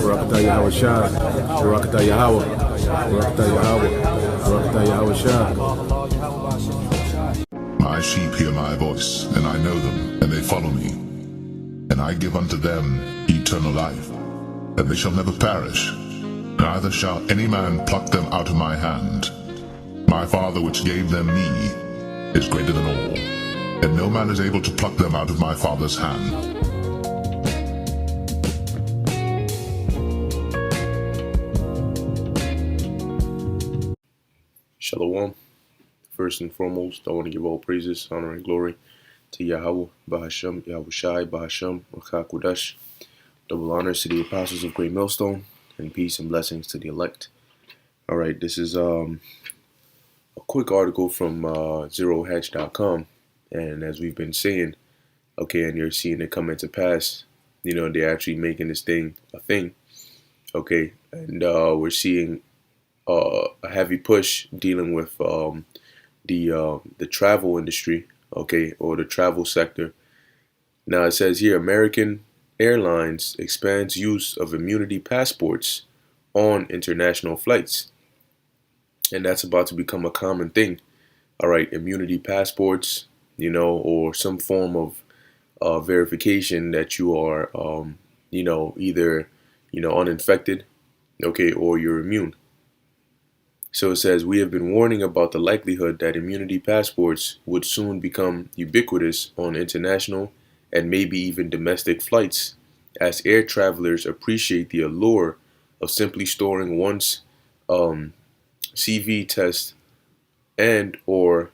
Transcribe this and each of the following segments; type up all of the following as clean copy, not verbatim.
Barakatah Yahweh Shah, Barakatah Yahweh, Barakatah Yahweh, Barakatah Yahweh Shah. My sheep hear my voice, and I know them, and they follow me. And I give unto them eternal life, that they shall never perish, neither shall any man pluck them out of my hand. My Father which gave them me is greater than all, and no man is able to pluck them out of my Father's hand. Shalom. First and foremost, I want to give all praises, honor, and glory to Yahweh, Bahasham, Yahweh Shai, Bahasham, Rakha Kudash. Double honors to the apostles of Great Millstone, and peace and blessings to the elect. All right, this is a quick article from ZeroHedge.com, and as we've been saying, okay, and you're seeing it come into pass, they're actually making this thing a thing, okay, and we're seeing a heavy push dealing with the travel industry, okay, or the travel sector. Now it says here, American Airlines expands use of immunity passports on international flights, and that's about to become a common thing. All right, immunity passports, or some form of verification that you are, either uninfected, okay, or you're immune. So it says, we have been warning about the likelihood that immunity passports would soon become ubiquitous on international and maybe even domestic flights, as air travelers appreciate the allure of simply storing one's CV test and or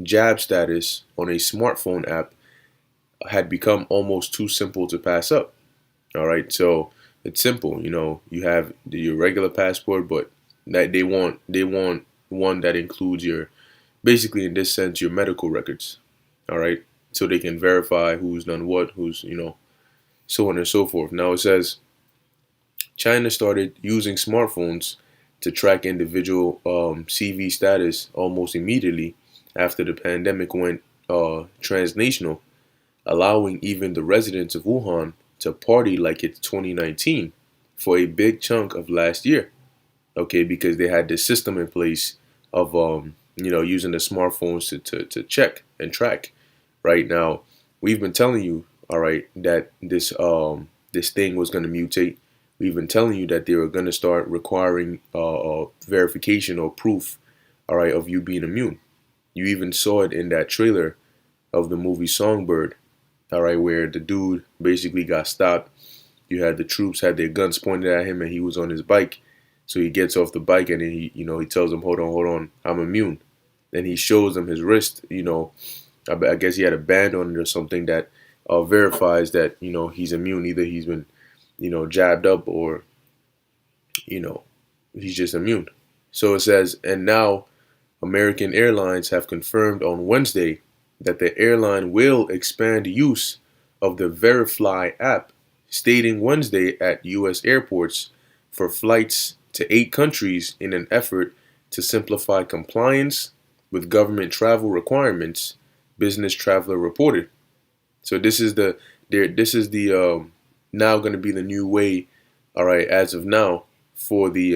jab status on a smartphone app had become almost too simple to pass up. All right, so it's simple. You have your regular passport, but that they want one that includes your, basically in this sense, your medical records. All right, so they can verify who's done what, who's so on and so forth. Now it says China started using smartphones to track individual CV status almost immediately after the pandemic went transnational, allowing even the residents of Wuhan to party like it's 2019 for a big chunk of last year. Okay, because they had this system in place of using the smartphones to check and track. Right now, we've been telling you, all right, that this thing was going to mutate. We've been telling you that they were going to start requiring verification or proof, all right, of you being immune. You even saw it in that trailer of the movie Songbird, all right, where the dude basically got stopped. You had the troops had their guns pointed at him, and he was on his bike. So he gets off the bike, and then he tells them, hold on, I'm immune. Then he shows them his wrist, I guess he had a band on it or something that verifies that, he's immune. Either he's been, jabbed up, or, he's just immune. So it says, and now American Airlines have confirmed on Wednesday that the airline will expand use of the VeriFly app, stating Wednesday at U.S. airports for flights to 8 countries in an effort to simplify compliance with government travel requirements, Business Traveler reported. So this is the now going to be the new way, all right, as of now, for the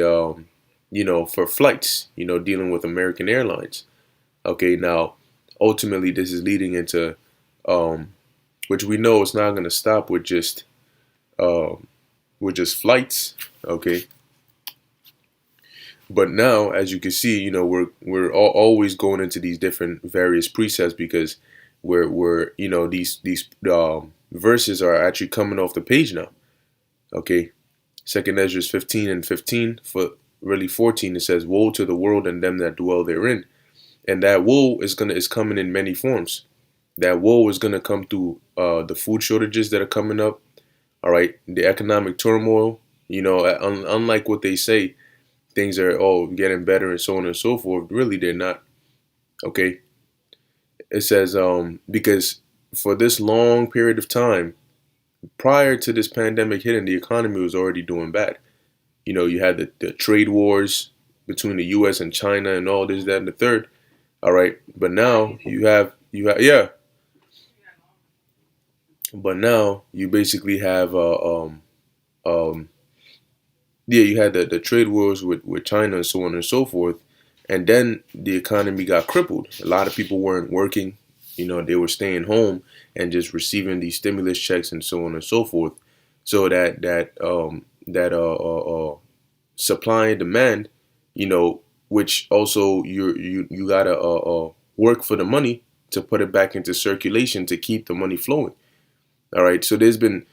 for flights, dealing with American Airlines. Okay, now ultimately this is leading into which we know it's not going to stop with just flights, okay. But now, as you can see, we're always going into these different various precepts, because we're these verses are actually coming off the page now. Okay, Second Ezra 15 and 15, for really 14, it says, "Woe to the world and them that dwell therein," and that woe is coming in many forms. That woe is gonna come through the food shortages that are coming up. All right, the economic turmoil. Unlike what they say, things are getting better and so on and so forth. Really, they're not. Okay. It says because for this long period of time, prior to this pandemic hitting, the economy was already doing bad. You had the trade wars between the U.S. and China and all this, that, and the third. All right, but now you have yeah. But now you basically have um, yeah, you had the trade wars with China and so on and so forth, and then the economy got crippled. A lot of people weren't working, they were staying home and just receiving these stimulus checks and so on and so forth. So that supply and demand, which also you gotta work for the money to put it back into circulation to keep the money flowing. All right, so there's been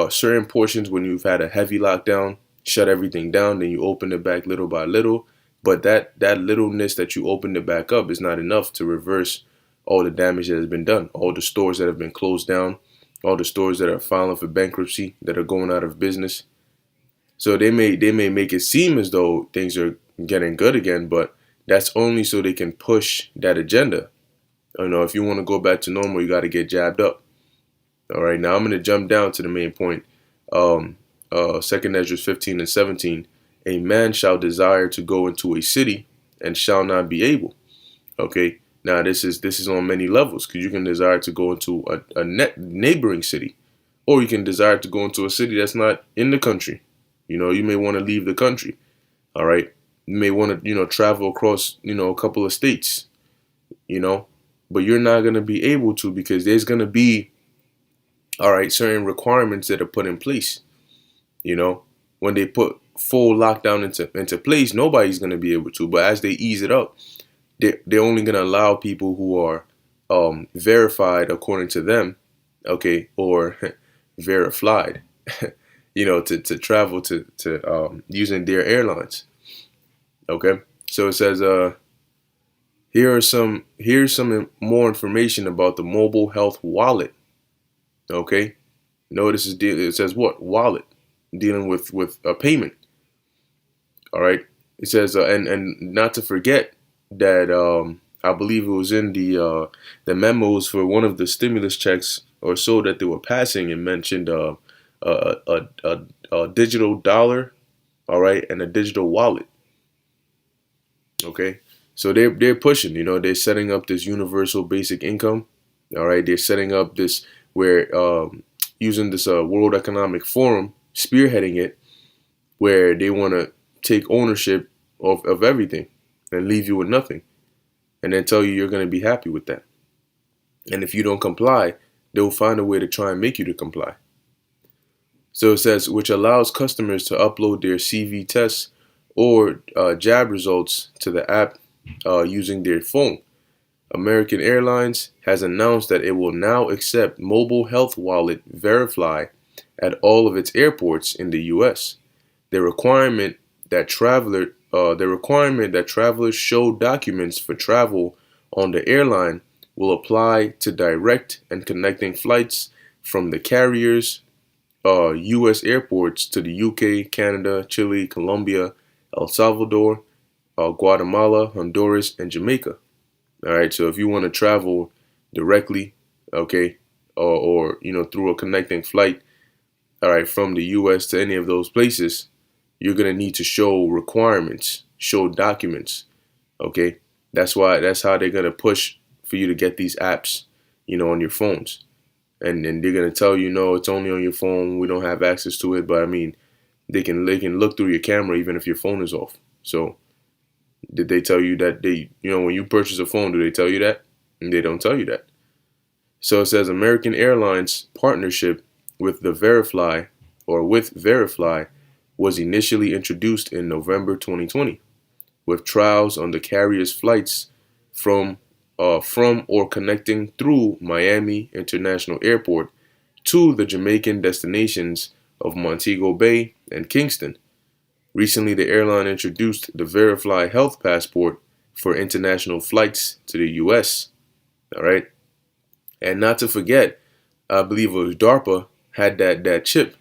certain portions when you've had a heavy lockdown, shut everything down, then you open it back little by little. But that littleness that you opened it back up is not enough to reverse all the damage that has been done, all the stores that have been closed down, all the stores that are filing for bankruptcy, that are going out of business. So they may make it seem as though things are getting good again, but that's only so they can push that agenda. If you want to go back to normal, you got to get jabbed up. All right, now I'm going to jump down to the main point. 2nd Ezra 15 and 17. A man shall desire to go into a city and shall not be able. Okay, now this is on many levels, because you can desire to go into a neighboring city, or you can desire to go into a city that's not in the country. You may want to leave the country. All right, you may want to travel across a couple of states. But you're not going to be able to, because there's going to be, all right, certain requirements that are put in place. When they put full lockdown into place, nobody's going to be able to. But as they ease it up, they're only going to allow people who are verified according to them, okay, or verified, to travel to using their airlines. Okay, so it says here's some more information about the mobile health wallet. Okay, notice it says what? Wallet, dealing with a payment. All right, it says and not to forget that I believe it was in the memos for one of the stimulus checks or so that they were passing, and mentioned a digital dollar, all right, and a digital wallet. Okay, so they're pushing. They're setting up this universal basic income. All right, they're setting up this where using this World Economic Forum spearheading it, where they want to take ownership of everything and leave you with nothing, and then tell you you're going to be happy with that. And if you don't comply, they'll find a way to try and make you to comply. So it says, which allows customers to upload their CV tests or jab results to the app using their phone. American Airlines has announced that it will now accept mobile health wallet Verify at all of its airports in the U.S. The requirement that travelers show documents for travel on the airline will apply to direct and connecting flights from the carrier's U.S. airports to the U.K., Canada, Chile, Colombia, El Salvador, Guatemala, Honduras, and Jamaica. All right, so if you want to travel directly, okay, or through a connecting flight, all right, from the U.S. to any of those places, you're gonna need to show requirements, show documents, okay. That's how they're gonna push for you to get these apps, on your phones, and they're gonna tell you, no, it's only on your phone. We don't have access to it, but I mean, they can look through your camera even if your phone is off. So did they tell you that when you purchase a phone, do they tell you that? And they don't tell you that. So it says American Airlines partnership with Verify was initially introduced in November 2020, with trials on the carrier's flights from or connecting through Miami International Airport to the Jamaican destinations of Montego Bay and Kingston. Recently, the airline introduced the Verify Health Passport for international flights to the U.S. All right, and not to forget, I believe it was DARPA had that chip,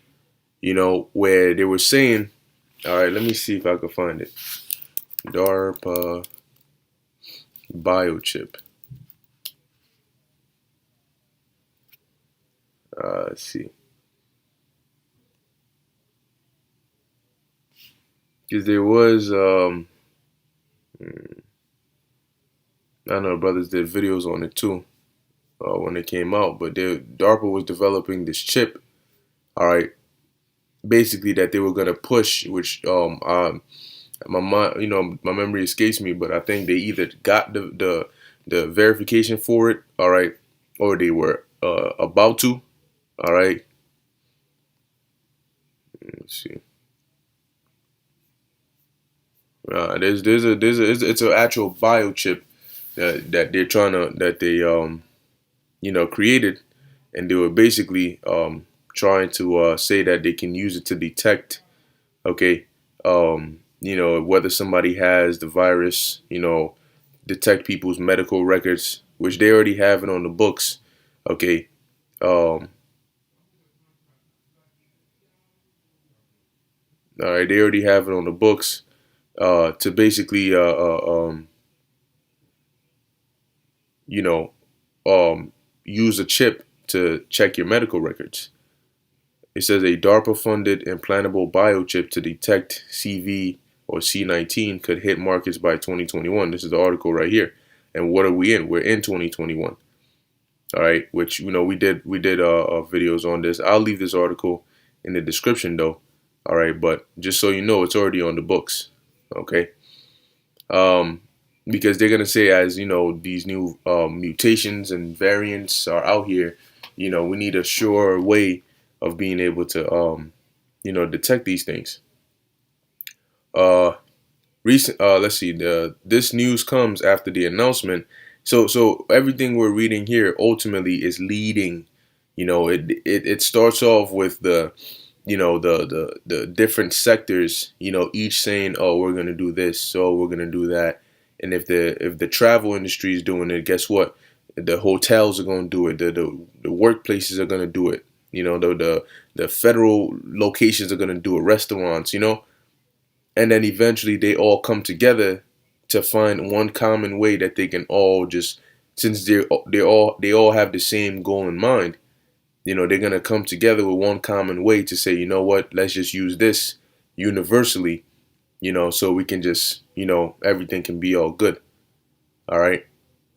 where they were saying, all right, let me see if I can find it. DARPA biochip. Let's see. Because there was, I know brothers did videos on it too when it came out, but DARPA was developing this chip, all right, basically that they were gonna push, which my mind, my memory escapes me, but I think they either got the verification for it, all right, or they were about to, all right. Let's see. It's an actual biochip that they're trying to that they created, and they were basically trying to say that they can use it to detect, okay, whether somebody has the virus, detect people's medical records, which they already have it on the books, okay. All right, they already have it on the books to basically you know, use a chip to check your medical records. It says a DARPA-funded implantable biochip to detect CV or C19 could hit markets by 2021. This is the article right here. And what are we in? We're in 2021. All right, which we did videos on this. I'll leave this article in the description though. All right, but just so you know, it's already on the books. Okay. Because they're gonna say, as these new mutations and variants are out here, we need a sure way of being able to detect these things. Let's see. This news comes after the announcement. So everything we're reading here ultimately is leading. It starts off with the different sectors. Each saying, oh, we're gonna do this, so we're gonna do that. And if the travel industry is doing it, guess what? The hotels are gonna do it. The workplaces are gonna do it. The federal locations are gonna do it. Restaurants. And then eventually they all come together to find one common way that they can all just, since they all have the same goal in mind, they're gonna come together with one common way to say, you know what, let's just use this universally, so we can just, everything can be all good. All right.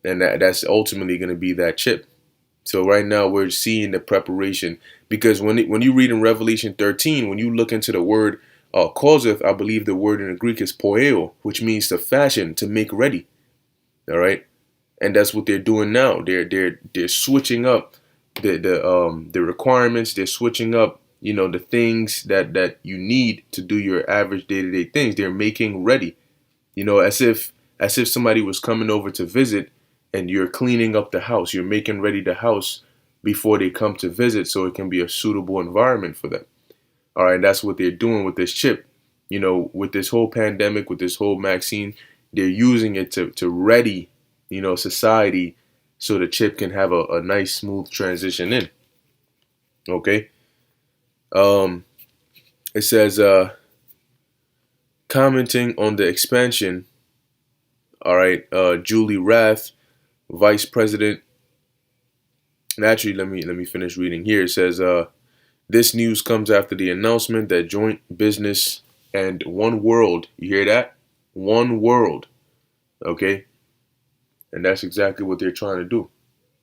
And that's ultimately gonna be that chip. So right now we're seeing the preparation, because when you read in Revelation 13, when you look into the word causeth, I believe the word in the Greek is poeo, which means to fashion, to make ready. All right, and that's what they're doing now. They're switching up the requirements. They're switching up the things that you need to do your average day-to-day things. They're making ready. As if somebody was coming over to visit, and you're cleaning up the house. You're making ready the house before they come to visit, so it can be a suitable environment for them. All right, that's what they're doing with this chip. With this whole pandemic, with this whole vaccine, they're using it to ready, society, so the chip can have a nice, smooth transition in. Okay. It says, commenting on the expansion. All right, Julie Rath, Vice President. And actually, let me finish reading here. It says, this news comes after the announcement that Joint Business and One World, you hear that? One World, okay? And that's exactly what they're trying to do.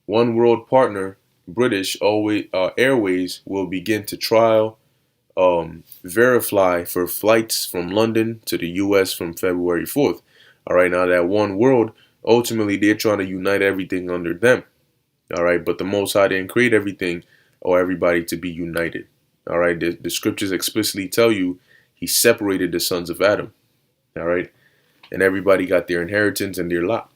One World partner, British Airways, will begin to trial Verify for flights from London to the U.S. from February 4th. All right, now that One World, ultimately they're trying to unite everything under them. All right, but the Most High didn't create everything or everybody to be united. All right, the scriptures explicitly tell you he separated the sons of Adam. All right, and everybody got their inheritance and their lot.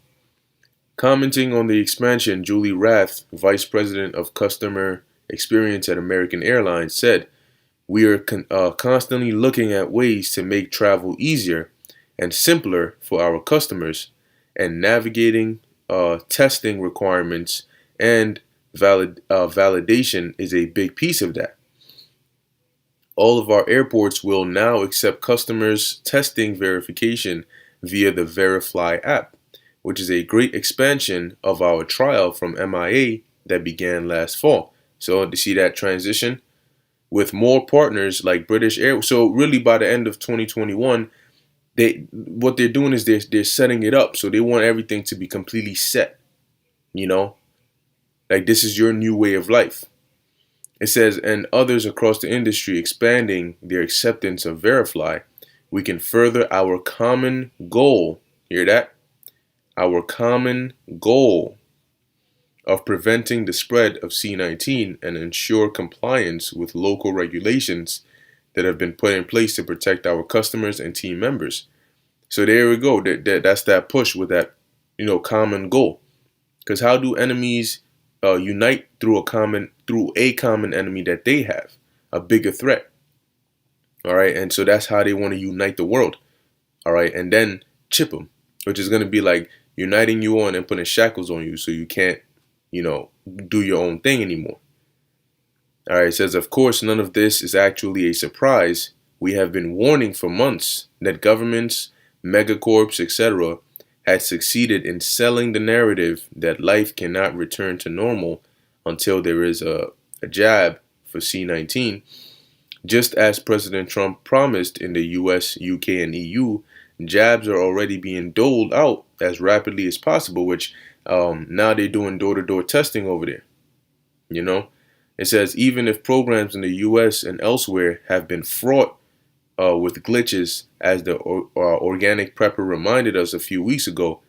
Commenting on the expansion, Julie Rath, Vice President of Customer Experience at American Airlines, said, we are constantly looking at ways to make travel easier and simpler for our customers, and navigating testing requirements and validation is a big piece of that. All of our airports will now accept customers' testing verification via the Verify app, which is a great expansion of our trial from MIA that began last fall. So to see that transition with more partners like British Air. So really by the end of 2021, what they're doing is they're setting it up. So they want everything to be completely set, like this is your new way of life. It says, and others across the industry expanding their acceptance of Verify, we can further our common goal. Hear that? Our common goal of preventing the spread of C-19 and ensure compliance with local regulations that have been put in place to protect our customers and team members. So there we go. That's that push with that, common goal. Because how do enemies unite through a common enemy that they have, a bigger threat? All right, and so that's how they want to unite the world. All right, and then chip them, which is going to be like uniting you on and putting shackles on you so you can't, do your own thing anymore. All right, it says, of course, none of this is actually a surprise. We have been warning for months that governments, megacorps, etc., had succeeded in selling the narrative that life cannot return to normal until there is a jab for C-19. Just as President Trump promised in the US, UK, and EU, jabs are already being doled out as rapidly as possible, which now they're doing door-to-door testing over there. It says, even if programs in the US and elsewhere have been fraught with glitches, as the organic prepper reminded us a few weeks ago,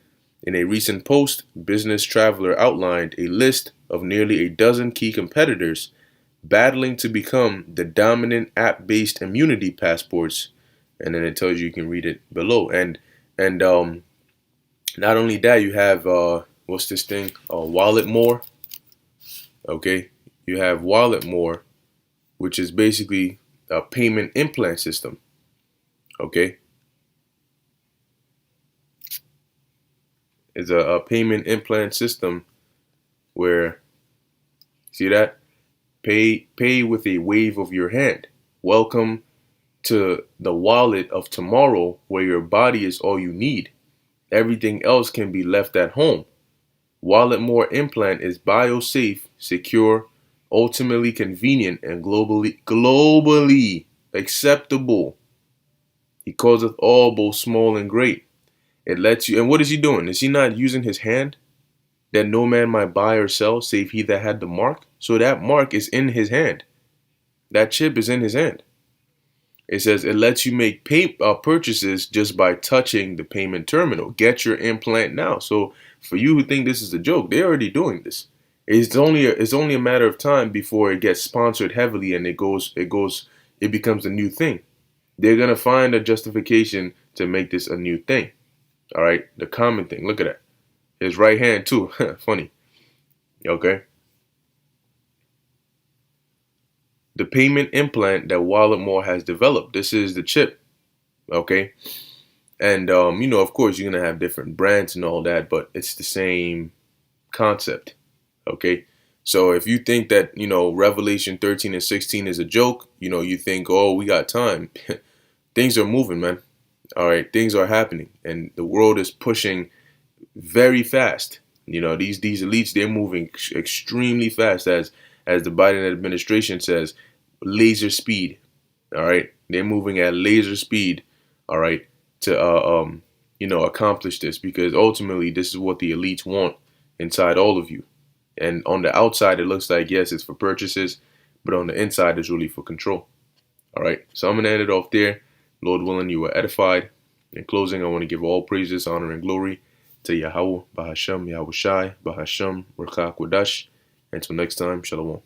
in a recent post, Business Traveler outlined a list of nearly a dozen key competitors battling to become the dominant app-based immunity passports. And then it tells you can read it below. And not only that, you have what's this thing? Walletmore. Okay, you have Walletmore, which is basically a payment implant system. Okay, it's a payment implant system where, see that? Pay with a wave of your hand. Welcome to the wallet of tomorrow, where your body is all you need. Everything else can be left at home. Walletmore implant is biosafe, secure, ultimately convenient, and globally acceptable. He calls it all, both small and great. It lets you, and what is he doing? Is he not using his hand? That no man might buy or sell, save he that had the mark. So that mark is in his hand. That chip is in his hand. It says it lets you make purchases just by touching the payment terminal. Get your implant now. So for you who think this is a joke, they're already doing this. It's only a matter of time before it gets sponsored heavily and it becomes a new thing. They're gonna find a justification to make this a new thing. All right, the common thing. Look at that. His right hand too. Funny. Okay. The payment implant that Walletmore has developed. This is the chip. Okay. And of course you're gonna have different brands and all that, but it's the same concept. Okay. So if you think that, Revelation 13 and 16 is a joke, you think, oh, we got time. Things are moving, man. All right, things are happening, and the world is pushing very fast. These elites, they're moving extremely fast, as the Biden administration says, laser speed. All right, they're moving at laser speed. All right, to accomplish this, because ultimately this is what the elites want inside all of you. And on the outside, it looks like, yes, it's for purchases, but on the inside, it's really for control. All right, so I'm gonna end it off there. Lord willing, you are edified. In closing, I want to give all praises, honor, and glory to Yahweh, Bahashem, Yahweh Shai, Bahashem, Rakah Kodash. Until next time, Shalom.